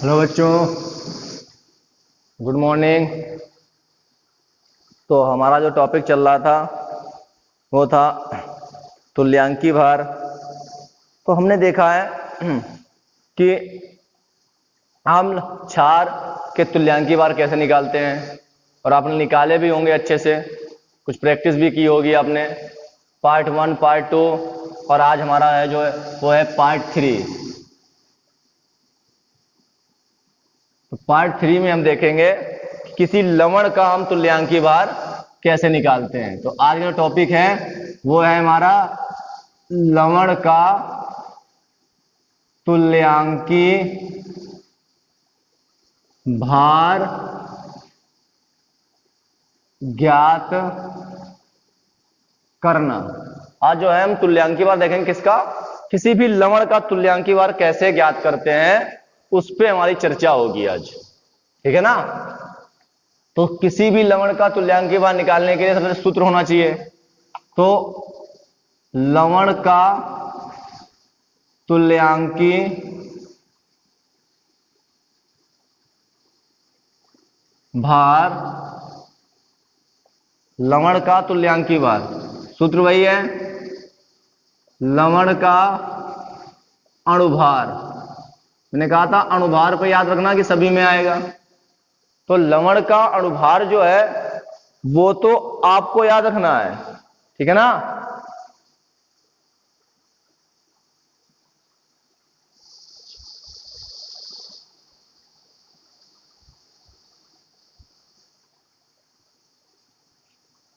Hello बच्चों, good morning. तो हमारा जो टॉपिक चल रहा था वो था तुल्यांकी भार। तो हमने देखा है कि हम क्षार के तुल्यांकी भार कैसे निकालते हैं, और आपने निकाले भी होंगे अच्छे से, कुछ प्रैक्टिस भी की होगी आपने। पार्ट 1, पार्ट 2 और आज हमारा है जो है वो है पार्ट 3। तो पार्ट 3 में हम देखेंगे कि किसी लवण का हम तुल्यांकी भार कैसे निकालते हैं। तो आज का जो टॉपिक है वो है हमारा लवण का तुल्यांकी भार ज्ञात करना। आज जो है हम तुल्यांकी भार देखेंगे किसका, किसी भी लवण का तुल्यांकी भार कैसे ज्ञात करते हैं, उस पे हमारी चर्चा होगी आज। ठीक है ना। तो किसी भी लवण का तुल्यांकी भार निकालने के लिए सबसे सूत्र होना चाहिए। तो लवण का तुल्यांकी भार, लवण का तुल्यांकी भार, सूत्र वही है लवण का अणुभार। मैंने कहा था अणुभार को याद रखना कि सभी में आएगा। तो लवण का अणुभार जो है वो तो आपको याद रखना है, ठीक है ना।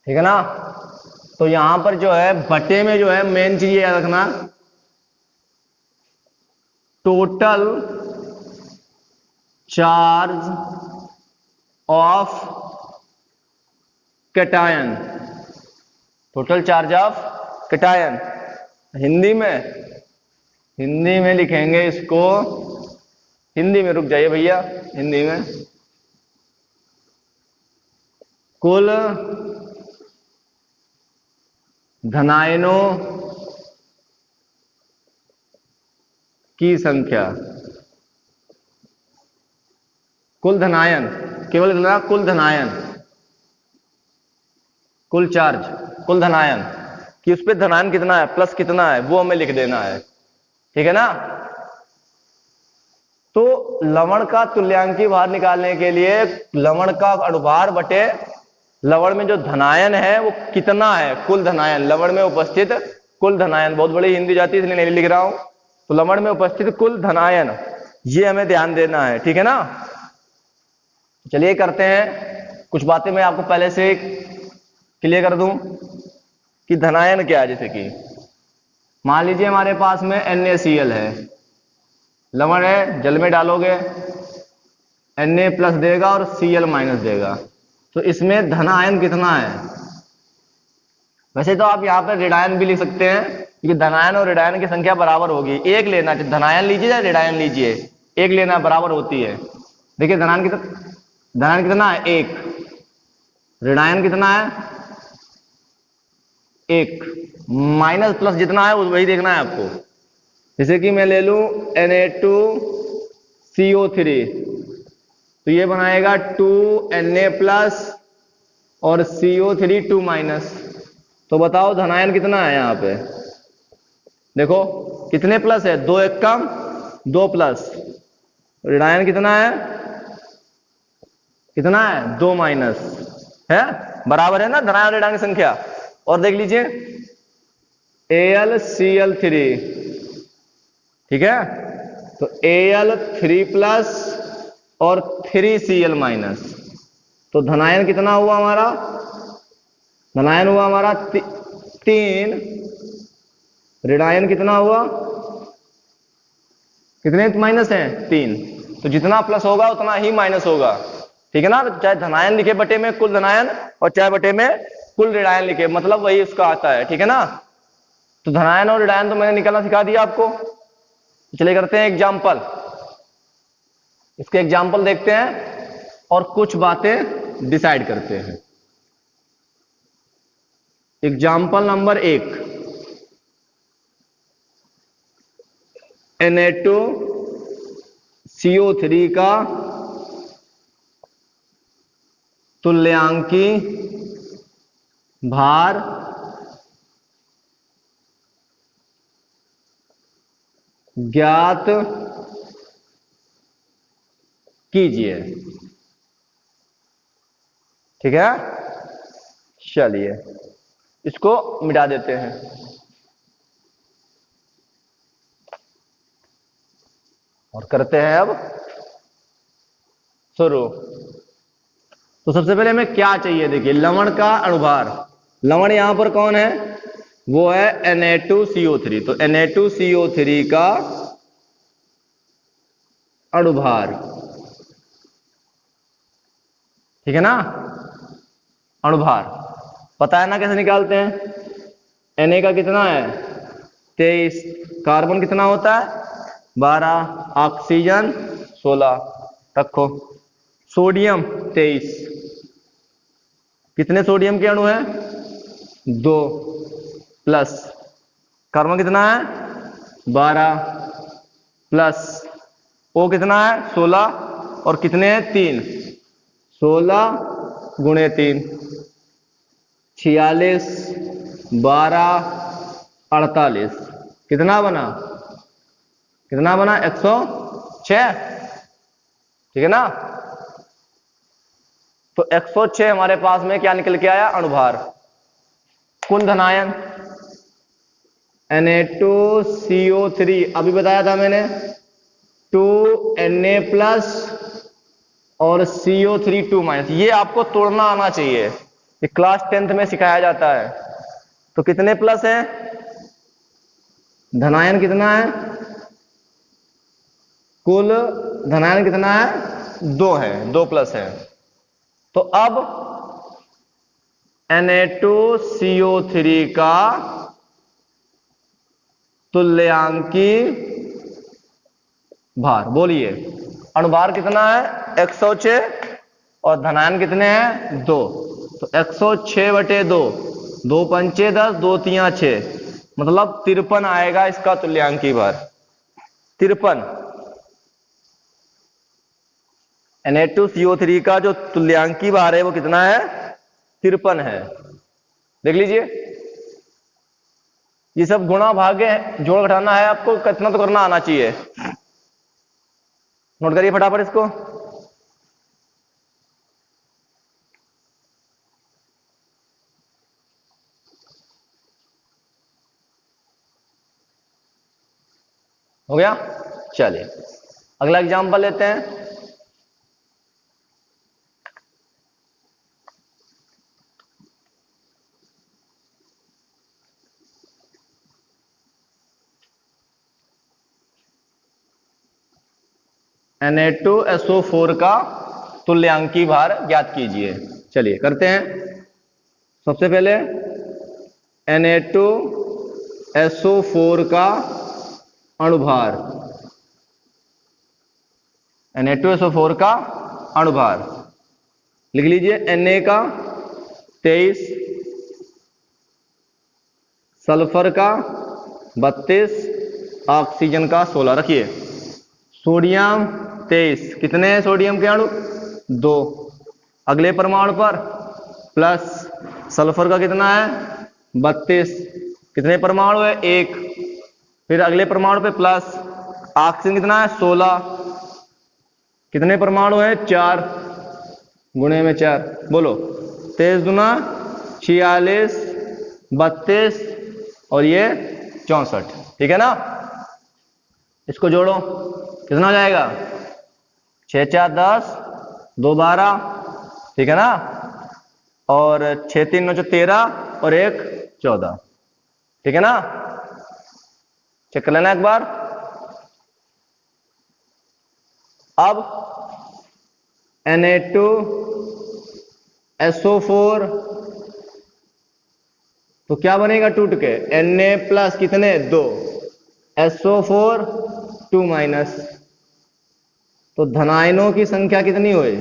ठीक है ना। तो यहां पर जो है बटे में जो है मेन चीज याद रखना, total charge of cation. Total charge of cation Hindi में लिखेंगे इसको, हिंदी में रुक जाइए भैया, हिंदी में कुल धनायनों की संख्या। कुल धनायन, केवल लिखना कुल धनायन, कुल चार्ज, कुल धनायन कि उस पे धनायन कितना है, प्लस कितना है, वो हमें लिख देना है। ठीक है ना। तो लवण का तुल्यांकी भार निकालने के लिए लवण का अणुभार बटे लवण में जो धनायन है वो कितना है, कुल धनायन, लवण में उपस्थित कुल धनायन। बहुत बड़ी हिंदी जाती है इसलिए नहीं लिख रहा हूं। तो लवण में उपस्थित कुल धनायन, ये हमें ध्यान देना है। ठीक है ना। चलिए करते हैं कुछ बातें, मैं आपको पहले से क्लियर कर दूं कि धनायन क्या है। जैसे कि मान लीजिए हमारे पास में NaCl है, लवण है, जल में डालोगे Na प्लस देगा और Cl माइनस देगा। तो इसमें धनायन कितना है। वैसे तो आप यहाँ पर ऋणायन भी लिख सकते हैं, क्योंकि धनायन और ऋणायन की संख्या बराबर होगी। एक लेना, धनायन लीजिए या ऋणायन लीजिए, एक लेना, बराबर होती है। देखिए धनायन कितना है, एक। ऋणायन कितना है, एक। माइनस प्लस जितना है वही देखना है आपको। जैसे कि मैं ले लूं Na2CO3, तो ये बनाएगा 2Na प्लस और CO3 2 माइनस। तो बताओ धनायन कितना है यहाँ पे। देखो कितने प्लस है, 2 एक कम 2 प्लस। ऋणायन कितना है, 2 माइनस है, बराबर है ना धनायन और ऋणायन की संख्या। और देख लीजिए AlCl3, ठीक है। तो Al3 प्लस और 3Cl माइनस। तो धनायन कितना हुआ हमारा, धनायन हुआ हमारा 3, ऋणायन कितना हुआ, कितने माइनस है, 3। तो जितना प्लस होगा उतना ही माइनस होगा। ठीक है ना। तो चाहे धनायन लिखे बटे में कुल धनायन और चाहे बटे में कुल ऋणायन लिखे, मतलब वही उसका आता है। ठीक है ना। तो धनायन और ऋणायन तो मैंने निकालना सिखा दिया आपको। चलिए करते हैं एग्जाम्पल, इसके एग्जाम्पल देखते हैं और कुछ बातें डिसाइड करते हैं। एग्जाम्पल नंबर 1, Na2 CO3 का तुल्यांकी भार ज्ञात कीजिए। ठीक है, चलिए इसको मिटा देते हैं। और करते हैं अब शुरू। तो सबसे पहले हमें क्या चाहिए, देखिए लवण का अणुभार। लवण यहां पर कौन है, वो है Na2CO3। तो Na2CO3 का अणुभार, ठीक है ना, अणुभार पता है ना कैसे निकालते हैं। Na का कितना है 23, कार्बन कितना होता है 12, ऑक्सीजन 16, रखो। सोडियम 23, कितने सोडियम के अणु हैं 2, प्लस कार्बन कितना है 12, प्लस O कितना है 16, और कितने हैं 3, 16 गुणे 3 46, 12 48, कितना बना 106, ठीक है ना। तो 106 हमारे पास में क्या निकल के आया, अणुभार। कुल धनायन Na2CO3 अभी बताया था मैंने, 2Na प्लस और CO3 2 माइनस। ये आपको तोड़ना आना चाहिए, ये क्लास 10th में सिखाया जाता है। तो कितने प्लस है, धनायन कितना है, कुल धनायन कितना है 2 है, 2 प्लस है। तो अब Na2CO3 का तुल्यांकी भार बोलिए। अणुभार कितना है 106 और धनायन कितने हैं 2। तो 106 बटे 2, 2 पंचे 10, 2 तिया 6, मतलब 53 आएगा इसका तुल्यांकी भार, 53। Na2CO3 का जो तुल्यांकी भार है वो कितना है 53 है। देख लीजिए, ये सब गुणा भागे जोड़ घटाना है, आपको कितना तो करना आना चाहिए। नोट करिए फटाफट इसको। हो गया, चलिए अगला एग्जांपल लेते हैं। Na2SO4 का तुल्यांकी भार ज्ञात कीजिए। चलिए करते हैं। सबसे पहले Na2SO4 का अणुभार, Na2SO4 का अणुभार लिख लीजिए। Na का 23, सल्फर का 32, ऑक्सीजन का 16, रखिए। सोडियम 23, कितने हैं सोडियम के अणु 2, अगले परमाणु पर प्लस, सल्फर का कितना है 32, कितने परमाणु है 1, फिर अगले परमाणु पे प्लस, ऑक्सीजन कितना है 16, कितने परमाणु है 4, गुणे में 4, बोलो 23 दूना 46, 32 और ये 64, ठीक है ना। इसको जोड़ो, कितना हो जाएगा 6 4 10, 2 12, ठीक है ना, और 6 3 9 13 और 1 14, ठीक है ना। चेक कर लेना एक बार। अब Na2SO4 तो क्या बनेगा टूट के, Na प्लस कितने 2, SO4 2 माइनस, तो धनायनों की संख्या कितनी हुई,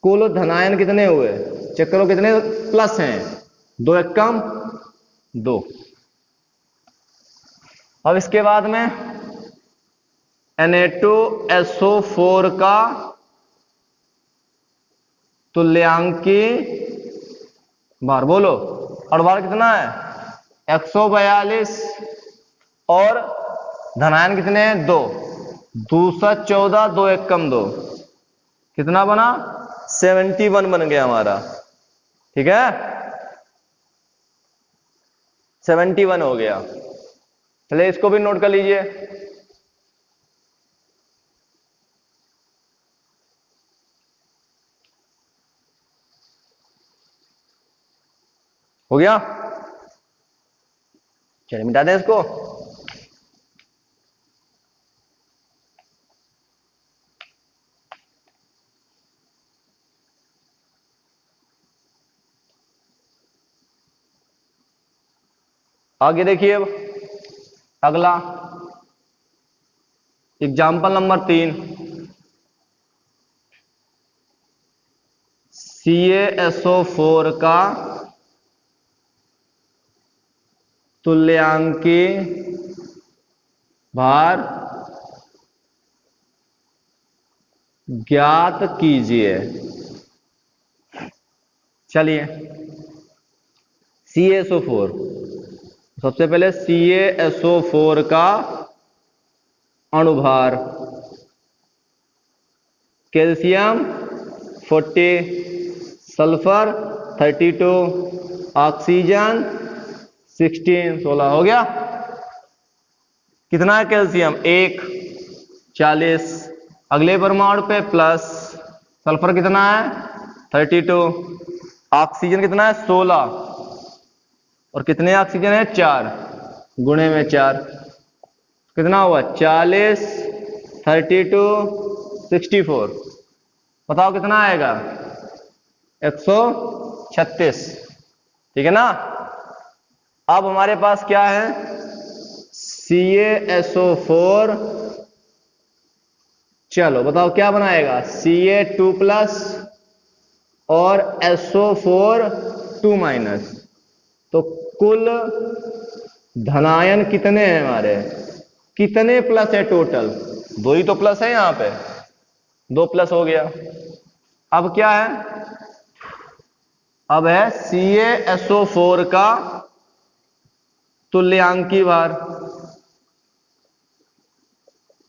कुल धनायन कितने हुए, चेक करो कितने प्लस हैं, 2 एक कम 2। अब इसके बाद में Na2SO4 का तुल्यांकी भार, बोलो। और भार कितना है 142 और धनायन कितने हैं 2, 214, 2 एकम 2, कितना बना 71 बन गया हमारा। ठीक है 71 हो गया। चलिए इसको भी नोट कर लीजिए। हो गया, चलिए मिटा दें इसको। आगे देखिए अब अगला एग्जाम्पल नंबर 3, CaSO4 का तुल्यांकी भार ज्ञात कीजिए। चलिए CaSO4, सबसे पहले CaSO4 का अणुभार, कैल्शियम 40, सल्फर 32, ऑक्सीजन 16 हो गया। कितना है कैल्शियम 1, 40, अगले परमाणु पे प्लस, सल्फर कितना है 32, ऑक्सीजन कितना है 16, और कितने ऑक्सीजन है 4, गुणे में 4, कितना हुआ 40, 32, 64, बताओ कितना आएगा 136। ठीक है ना। अब हमारे पास क्या है CaSO4, चलो बताओ क्या बनाएगा Ca2+ और SO4 2-, तो कुल धनायन कितने हैं हमारे, कितने प्लस है टोटल, 2 ही तो प्लस है यहां पे, 2 प्लस हो गया। अब क्या है, अब है CaSO4 का तुल्यांकी भार,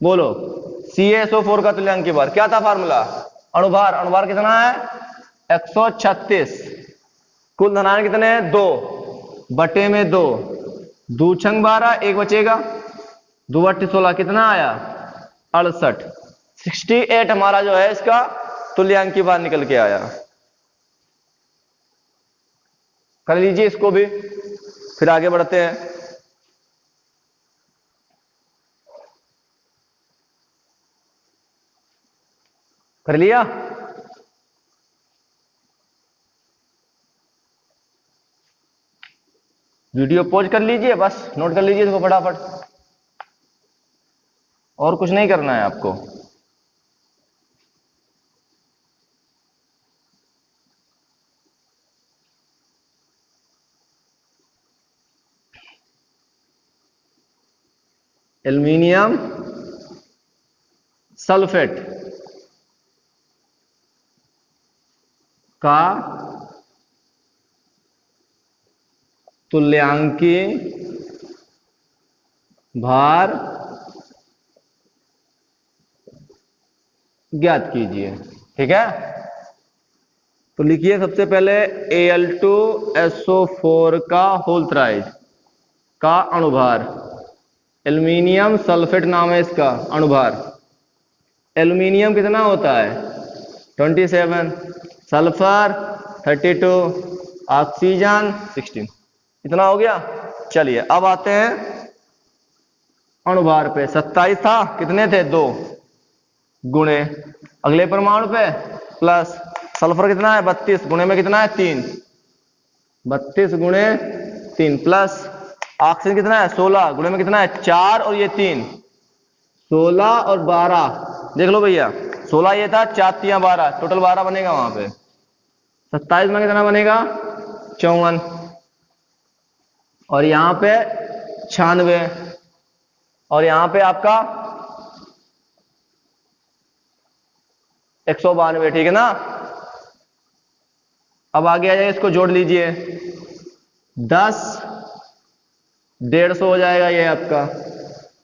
बोलो CaSO4 का तुल्यांकी भार क्या था फार्मूला, अणुभार, अणुभार कितना है 136, कुल धनायन कितने हैं 2 बटे में 2, 2 छंग 12, 1 बचेगा, 2 8 16, कितना आया 68, 68 हमारा जो है इसका तुल्यांकी भार निकल के आया। कर लीजिए इसको भी, फिर आगे बढ़ते हैं। कर लिया, वीडियो पॉज कर लीजिए, बस नोट कर लीजिए इसको फटाफट, और कुछ नहीं करना है आपको। एल्युमिनियम सल्फेट का तुल्यांकी भार ज्ञात कीजिए। ठीक है, तो लिखिए सबसे पहले Al2SO4 का होल थ्राइड का अणुभार, एल्युमिनियम सल्फेट नाम है इसका अणुभार, एल्युमिनियम कितना होता है 27, सल्फर 32, ऑक्सीजन 16, इतना हो गया। चलिए अब आते हैं अणुभार पे, 27 था, कितने थे 2, गुणे अगले परमाणु पे प्लस, सल्फर कितना है 32, गुणे में कितना है 3, 32 गुणे 3, प्लस ऑक्सीजन कितना है 16, गुणे में कितना है 4 और ये 3, 16 और 12, देख लो भैया 16 ये था, 4 3 12, टोटल 12 बनेगा वहां पे, 27 में कितना बनेगा 54, और यहां पे 96, और यहां पे आपका 192, ठीक है ना। अब आगे आ जाए, इसको जोड़ लीजिए, 10, 150 हो जाएगा ये आपका,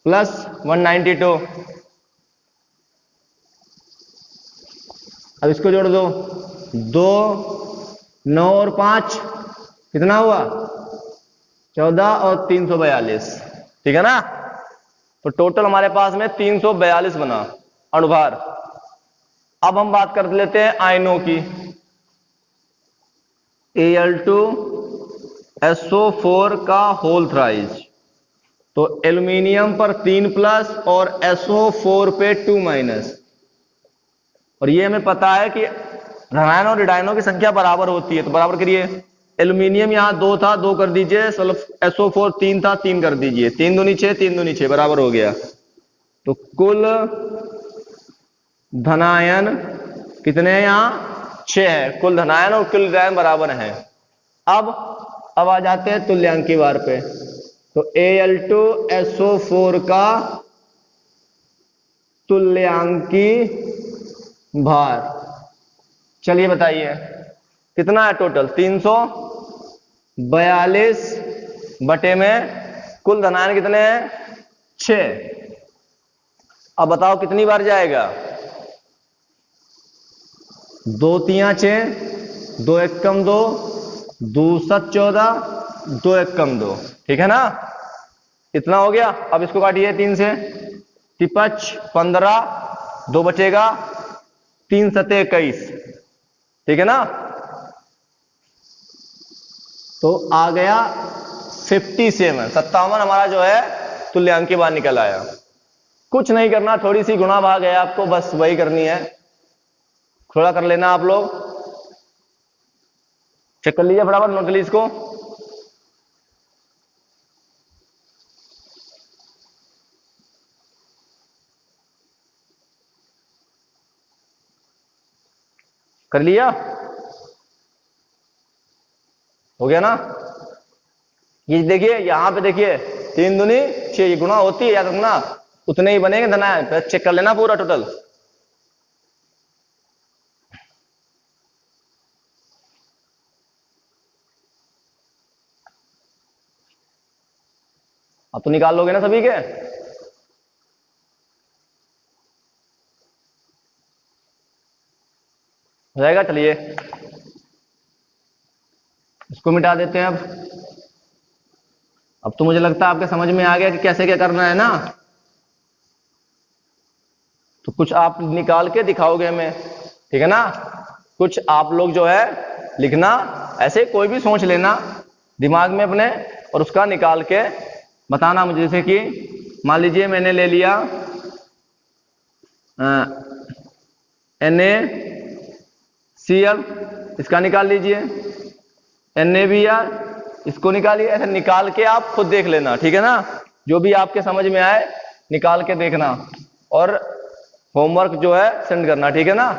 प्लस 192। अब इसको जोड़ दो, 2, 9 और 5 कितना हुआ, 14 और 342, ठीक है ना। तो टोटल हमारे पास में 342 बना अणुभार। अब हम बात कर लेते हैं आयनों की। Al2SO4 का होल थ्राइज, तो एल्यूमिनियम पर 3 प्लस और SO4 पे 2 माइनस। और ये हमें पता है कि धनायन और ऋणायनों की संख्या बराबर होती है, तो बराबर करिए। एल्यूमिनियम यहां 2 था, 2 कर दीजिए, SO4 3 था, 3 कर दीजिए, 3 दूनी 6, 3 दूनी 6 बराबर हो गया। तो कुल धनायन कितने हैं यहां, 6 है। कुल धनायन और कुल ऋणायन बराबर हैं। अब आ जाते हैं तुल्यांकी भार पे। तो Al2SO4 का तुल्यांकी भार, चलिए बताइए कितना है टोटल, 342 बटे में कुल धनायन कितने हैं, 6। अब बताओ कितनी बार जाएगा, 2 3 6, 2 1 कम 2, 2 7 14, 2 1 कम 2, ठीक है ना। इतना हो गया। अब इसको काटिए 3 से, 55 15, 2 बचेगा, 3 7 21, ठीक है ना। तो आ गया 57 हमारा जो है तुल्यांकी भार निकल आया। कुछ नहीं करना, थोड़ी सी गुणा भाग है आपको, बस वही करनी है, थोड़ा कर लेना आप लोग। चेक कर लीजिए फटाफट, नोट कर लीजिए इसको। कर लिया, हो गया ना। ये देखिए यहां पे देखिए, 3 दूनी 6, ये गुणा होती है, याद रखना, उतने ही बनेंगे धनायन। फिर चेक कर लेना पूरा टोटल। अब तो निकाल लोगे ना सभी के, हो जाएगा। चलिए इसको मिटा देते हैं। अब तो मुझे लगता है आपके समझ में आ गया कि कैसे क्या करना है ना। तो कुछ आप निकाल के दिखाओगे हमें, ठीक है ना। कुछ आप लोग जो है लिखना, ऐसे कोई भी सोच लेना दिमाग में अपने, और उसका निकाल के बताना मुझे। जैसे कि मान लीजिए मैंने ले लिया NaCl, इसका निकाल लीजिए, NaBr, इसको निकालिए। ऐसे निकाल के आप खुद देख लेना, ठीक है ना। जो भी आपके समझ में आए निकाल के देखना, और होमवर्क जो है सेंड करना, ठीक है ना।